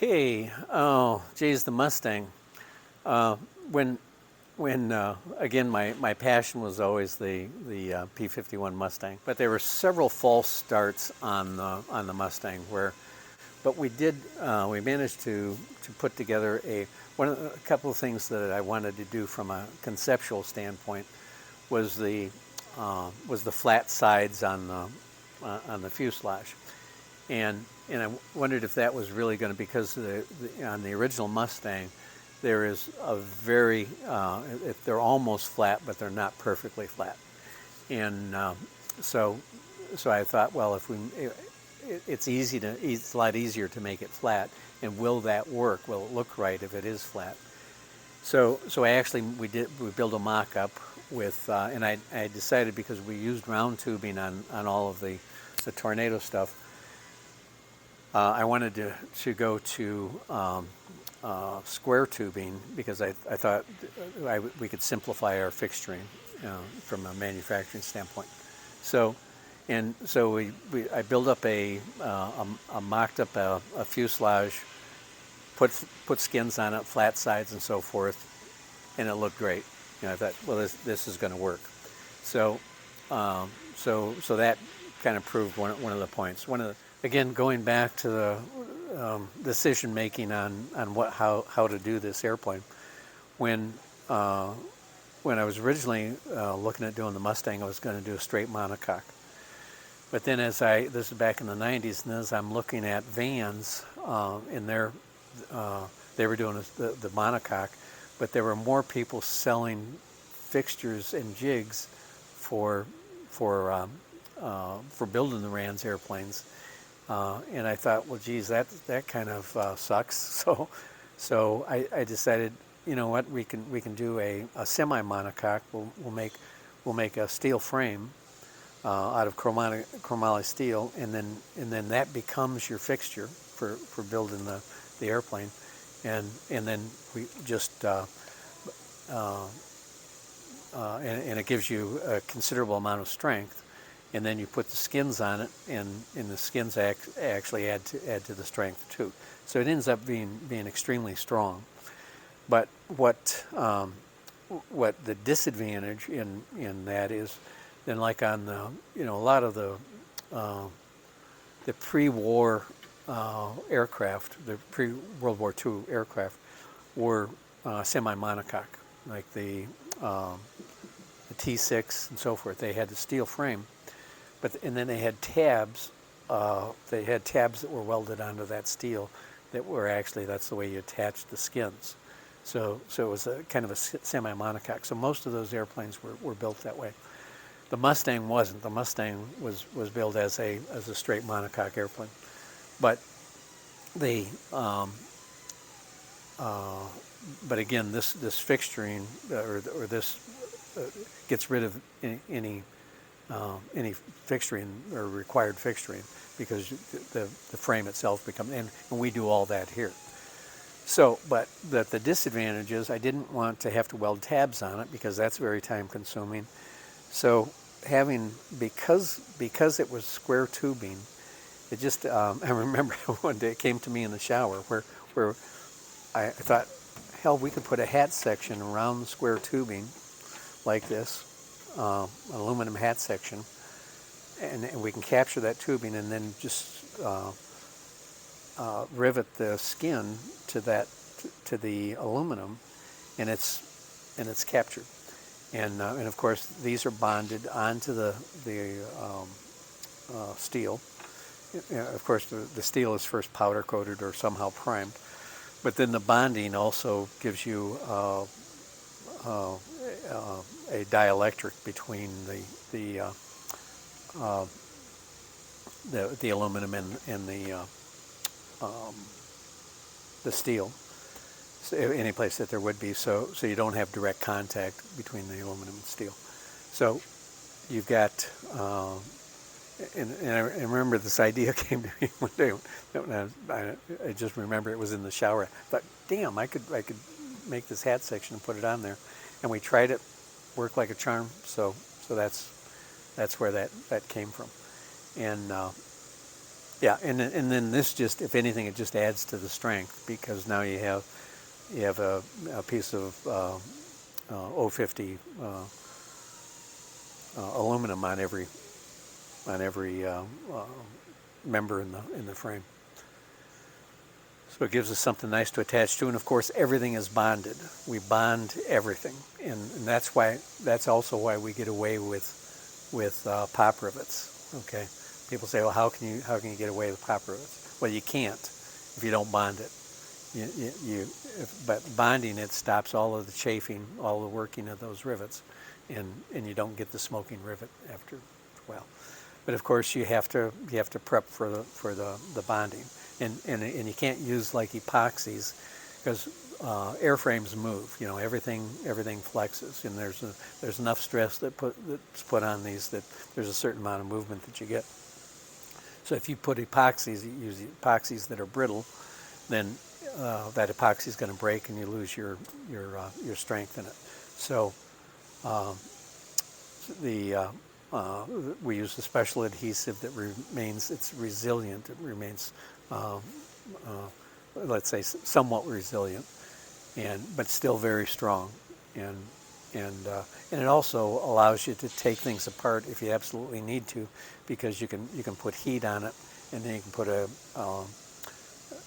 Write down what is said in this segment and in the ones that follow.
Okay. Oh, geez, the Mustang. Uh, when again, my passion was always the P-51 Mustang, but there were several false starts on the Mustang but we managed to put together a couple of things that I wanted to do from a conceptual standpoint was the flat sides on the fuselage. And I wondered if that was really going to, because on the original Mustang, there is a they're almost flat, but they're not perfectly flat. And so I thought, well, it's a lot easier to make it flat. And will that work? Will it look right if it is flat? So we built a mock-up with, and I decided, because we used round tubing on all of the Tornado stuff, I wanted to go to square tubing, because I thought we could simplify our fixturing from a manufacturing standpoint. So I built up mocked up a fuselage, put skins on it, flat sides and so forth, and it looked great. I thought, well, this is going to work. So that kind of proved one of the points. Again, going back to the decision making on how to do this airplane, when I was originally looking at doing the Mustang, I was going to do a straight monocoque. But then this is back in the 90s, and as I'm looking at vans they were doing the monocoque, but there were more people selling fixtures and jigs for building the Rand's airplanes. And I thought, well, geez, that kind of sucks. So I decided, you know what, we can do a semi-monocoque. We'll make a steel frame out of chromoly steel, and then that becomes your fixture for building the airplane, and then we just and it gives you a considerable amount of strength. And then you put the skins on it, and the skins actually add to the strength too. So it ends up being extremely strong. But what the disadvantage in that is, then, like on a lot of the pre-war aircraft, the pre-World War II aircraft were semi-monocoque, like the T6 and so forth. They had the steel frame. And then they had tabs. They had tabs that were welded onto that steel. That's the way you attach the skins. So it was a kind of a semi-monocoque. So most of those airplanes were built that way. The Mustang wasn't. The Mustang was built as a straight monocoque airplane. But but again, this fixturing or this gets rid of any fixturing or required fixturing, because the frame itself becomes, and we do all that here. So, but the disadvantage is I didn't want to have to weld tabs on it, because that's very time consuming. So because it was square tubing, it just, I remember one day it came to me in the shower where I thought, hell, we could put a hat section around the square tubing like this, an aluminum hat section, and we can capture that tubing and then just rivet the skin to the aluminum, and it's captured. And of course these are bonded onto the steel. Of course the steel is first powder coated or somehow primed, but then the bonding also gives you a dielectric between the aluminum and the steel. So any place that there would be, so you don't have direct contact between the aluminum and steel. So you've got, and I remember this idea came to me one day. I just remember it was in the shower. I thought, damn, I could make this hat section and put it on there, and we tried it, worked like a charm. So that's where that came from, and Yeah, and then this just, if anything, it just adds to the strength, because now you have a piece of O50 aluminum on every member in the frame. So it gives us something nice to attach to, and of course everything is bonded. We bond everything, and that's also why we get away with pop rivets. Okay, people say, well, how can you get away with pop rivets? Well, you can't if you don't bond it. But bonding it stops all of the chafing, all the working of those rivets, and you don't get the smoking rivet after a while. But of course you have to prep for the bonding, and you can't use like epoxies, because airframes move. You know, everything flexes, and there's enough stress that's put on these that there's a certain amount of movement that you get. So if you put epoxies, you use epoxies that are brittle, then that epoxy is going to break, and you lose your strength in it. So we use a special adhesive that it's resilient. It remains, let's say, somewhat resilient, but still very strong. And it also allows you to take things apart if you absolutely need to, because you can put heat on it, and then you can put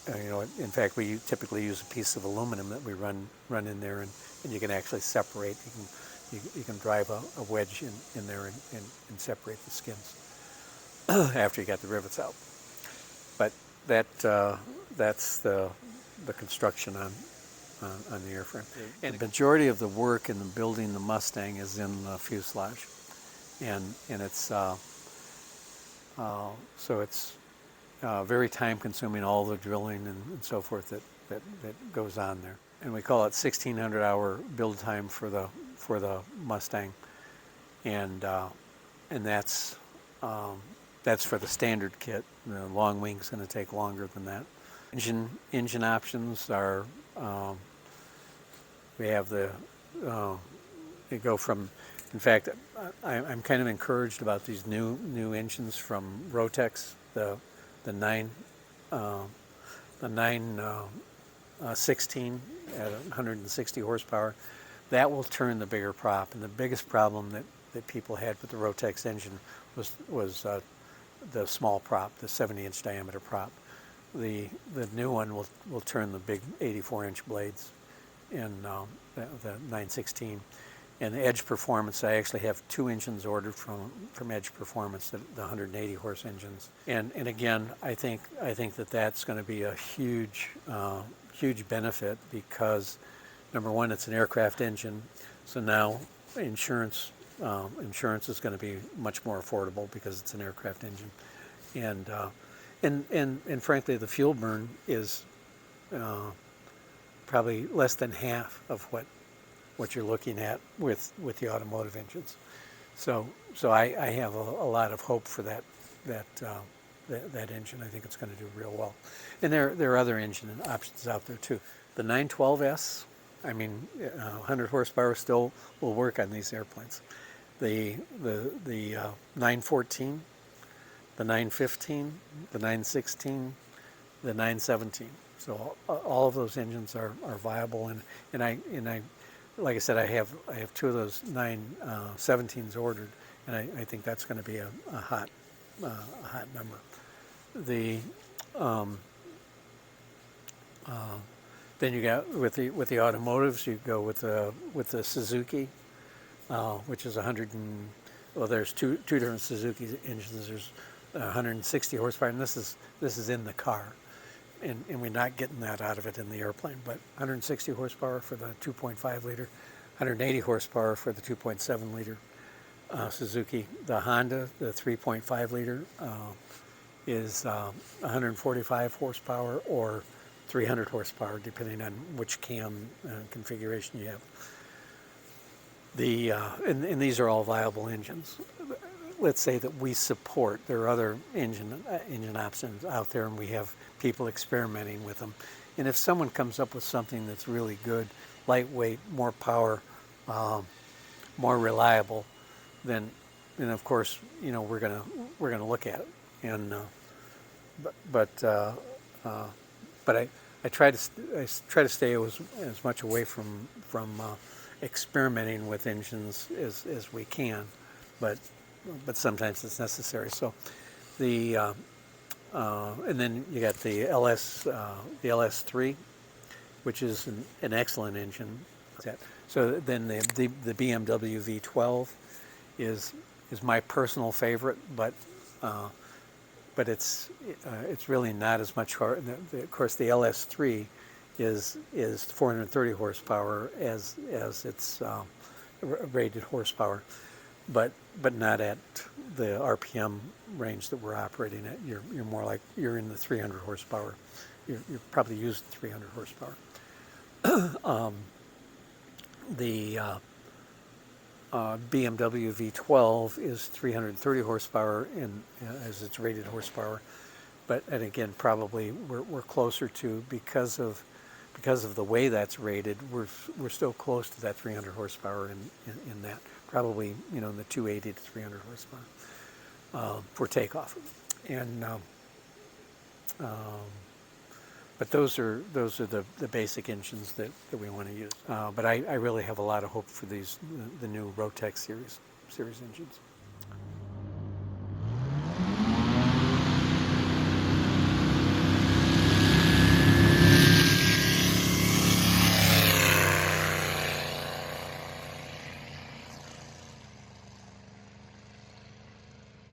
in fact, we typically use a piece of aluminum that we run in there, and you can actually separate. You can drive a wedge in there and separate the skins after you got the rivets out. But that's the construction on the airframe. And the majority of the work in building the Mustang is in the fuselage, and it's so it's very time consuming, all the drilling and so forth that goes on there. And we call it 1,600 hour build time for the Mustang, and that's for the standard kit. The long wing's going to take longer than that. Engine options are, we have they go from, in fact, I'm kind of encouraged about these new engines from Rotex, the 916 at 160 horsepower. That will turn the bigger prop, and the biggest problem that people had with the Rotex engine was the small prop, the 70-inch diameter prop. The new one will turn the big 84-inch blades in the 916. And the Edge Performance, I actually have 2 engines ordered from Edge Performance, the 180 horse engines. And again, I think that's going to be a huge benefit, because number one, it's an aircraft engine, so now insurance is going to be much more affordable because it's an aircraft engine, and frankly, the fuel burn is probably less than half of what you're looking at with the automotive engines. So I have a lot of hope for that engine. I think it's going to do real well. And there are other engine options out there too. The 912S, I mean, 100 horsepower still will work on these airplanes. The 914, the 915, the 916, the 917. So all of those engines are viable, and I like I said, I have 2 of those 917s ordered, and I think that's going to be a hot number. Then you got with the automotives, you go with the Suzuki, which is 100 and, well, there's two different Suzuki engines. There's 160 horsepower, and this is in the car, and we're not getting that out of it in the airplane. But 160 horsepower for the 2.5 liter, 180 horsepower for the 2.7 liter Suzuki. The Honda, the 3.5 liter, is 145 horsepower or 300 horsepower, depending on which cam configuration you have. And these are all viable engines. Let's say that we support. There are other engine options out there, and we have people experimenting with them. And if someone comes up with something that's really good, lightweight, more power, more reliable, then of course we're gonna look at it. And but I try to try to stay as much away from experimenting with engines as we can, but sometimes it's necessary. So the and then you got the LS3, which is an excellent engine. So then the BMW V12 is my personal favorite, but it's really not as much hard. Of course, the LS3 is 430 horsepower as its rated horsepower, but not at the RPM range that we're operating at. You're more like you're in the 300 horsepower. You're probably using 300 horsepower. The BMW V12 is 330 horsepower as its rated horsepower, and again, probably we're closer to, because of the way that's rated, we're still close to that 300 horsepower in that, probably in the 280 to 300 horsepower for takeoff, and but those are the basic engines that we want to use. But I really have a lot of hope for the new Rotex series engines.